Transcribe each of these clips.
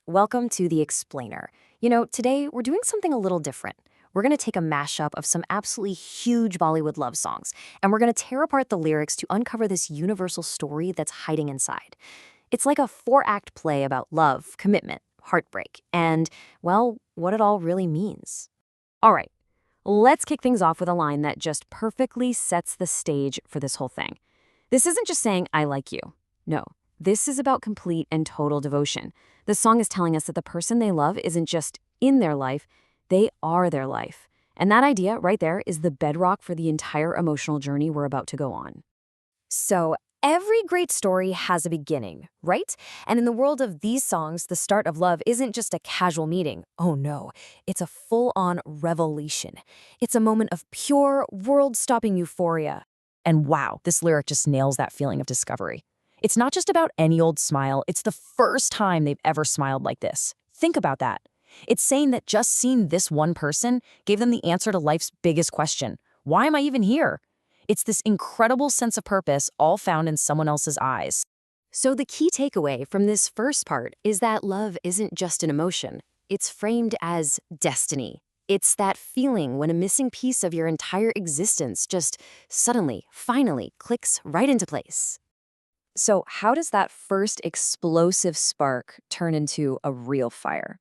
Welcome to The Explainer. Today we're doing something a little different. We're going to take a mashup of some absolutely huge Bollywood love songs, and we're going to tear apart the lyrics to uncover this universal story that's hiding inside. It's like a four-act play about love, commitment, heartbreak, and, well, what it all really means. All right, let's kick things off with a line that just perfectly sets the stage for this whole thing. This isn't just saying, I like you. No, this is about complete and total devotion. The song is telling us that the person they love isn't just in their life, they are their life. And that idea right there is the bedrock for the entire emotional journey we're about to go on. So, every great story has a beginning, right? And in the world of these songs, the start of love isn't just a casual meeting. Oh no, it's a full-on revelation. It's a moment of pure, world-stopping euphoria. And wow, this lyric just nails that feeling of discovery. It's not just about any old smile, it's the first time they've ever smiled like this. Think about that. It's saying that just seeing this one person gave them the answer to life's biggest question. Why am I even here? It's this incredible sense of purpose all found in someone else's eyes. So the key takeaway from this first part is that love isn't just an emotion. It's framed as destiny. It's that feeling when a missing piece of your entire existence just suddenly, finally clicks right into place. So how does that first explosive spark turn into a real fire?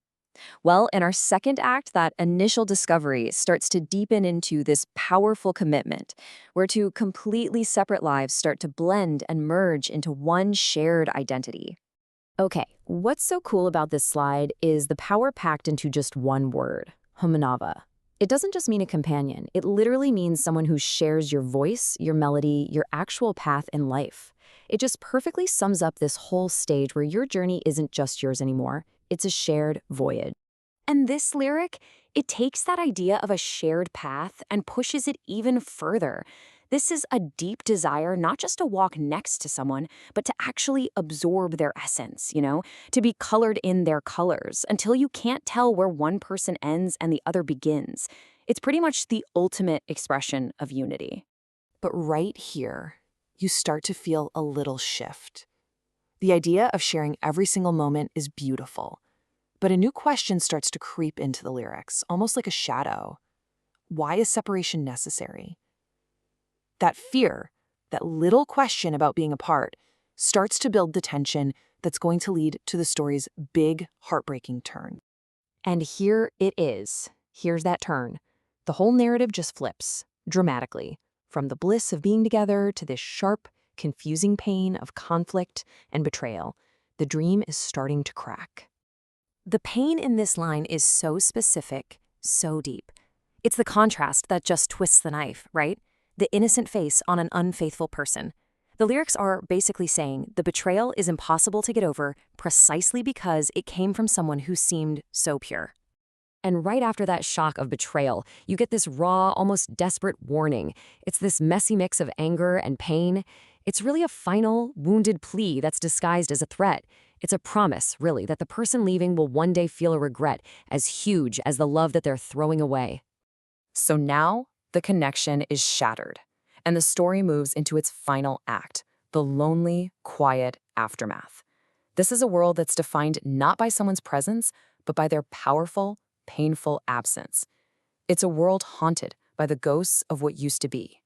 Well, in our second act, that initial discovery starts to deepen into this powerful commitment, where two completely separate lives start to blend and merge into one shared identity. Okay, what's so cool about this slide is the power packed into just one word, Homanava. It doesn't just mean a companion, it literally means someone who shares your voice, your melody, your actual path in life. It just perfectly sums up this whole stage where your journey isn't just yours anymore, it's a shared voyage. And this lyric, it takes that idea of a shared path and pushes it even further. This is a deep desire not just to walk next to someone, but to actually absorb their essence, to be colored in their colors until you can't tell where one person ends and the other begins. It's pretty much the ultimate expression of unity. But right here, you start to feel a little shift. The idea of sharing every single moment is beautiful. But a new question starts to creep into the lyrics, almost like a shadow. Why is separation necessary? That fear, that little question about being apart, starts to build the tension that's going to lead to the story's big, heartbreaking turn. And here it is. Here's that turn. The whole narrative just flips, dramatically, from the bliss of being together to this sharp, confusing pain of conflict and betrayal. The dream is starting to crack. The pain in this line is so specific, so deep. It's the contrast that just twists the knife, right? The innocent face on an unfaithful person. The lyrics are basically saying the betrayal is impossible to get over precisely because it came from someone who seemed so pure. And right after that shock of betrayal, you get this raw, almost desperate warning. It's this messy mix of anger and pain. It's really a final, wounded plea that's disguised as a threat. It's a promise, really, that the person leaving will one day feel a regret as huge as the love that they're throwing away. So now, the connection is shattered, and the story moves into its final act, the lonely, quiet aftermath. This is a world that's defined not by someone's presence, but by their powerful, painful absence. It's a world haunted by the ghosts of what used to be.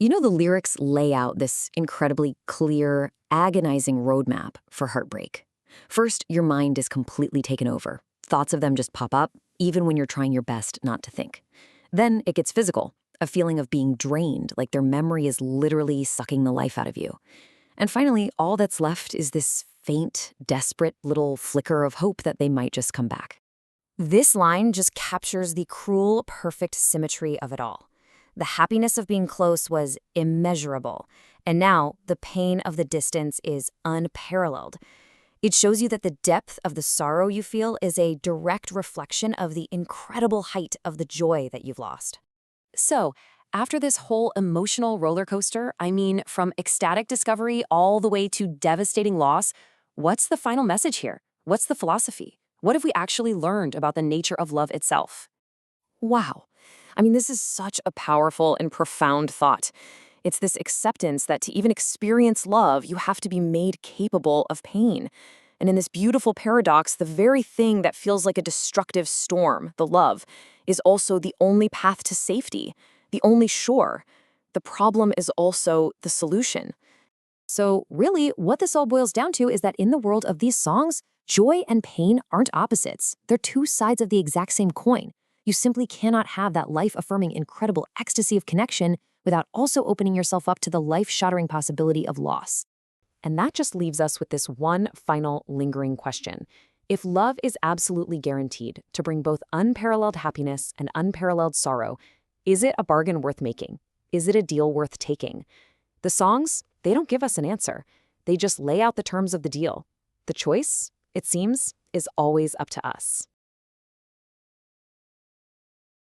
The lyrics lay out this incredibly clear, agonizing roadmap for heartbreak. First, your mind is completely taken over. Thoughts of them just pop up, even when you're trying your best not to think. Then it gets physical, a feeling of being drained, like their memory is literally sucking the life out of you. And finally, all that's left is this faint, desperate little flicker of hope that they might just come back. This line just captures the cruel, perfect symmetry of it all. The happiness of being close was immeasurable, and now the pain of the distance is unparalleled. It shows you that the depth of the sorrow you feel is a direct reflection of the incredible height of the joy that you've lost. So, after this whole emotional roller coaster, from ecstatic discovery all the way to devastating loss, what's the final message here? What's the philosophy? What have we actually learned about the nature of love itself? Wow. This is such a powerful and profound thought. It's this acceptance that to even experience love, you have to be made capable of pain. And in this beautiful paradox, the very thing that feels like a destructive storm, the love, is also the only path to safety, the only shore. The problem is also the solution. So, really, what this all boils down to is that in the world of these songs, joy and pain aren't opposites. They're two sides of the exact same coin. You simply cannot have that life-affirming, incredible ecstasy of connection without also opening yourself up to the life-shattering possibility of loss. And that just leaves us with this one final lingering question. If love is absolutely guaranteed to bring both unparalleled happiness and unparalleled sorrow, is it a bargain worth making? Is it a deal worth taking? The songs, they don't give us an answer. They just lay out the terms of the deal. The choice, it seems, is always up to us.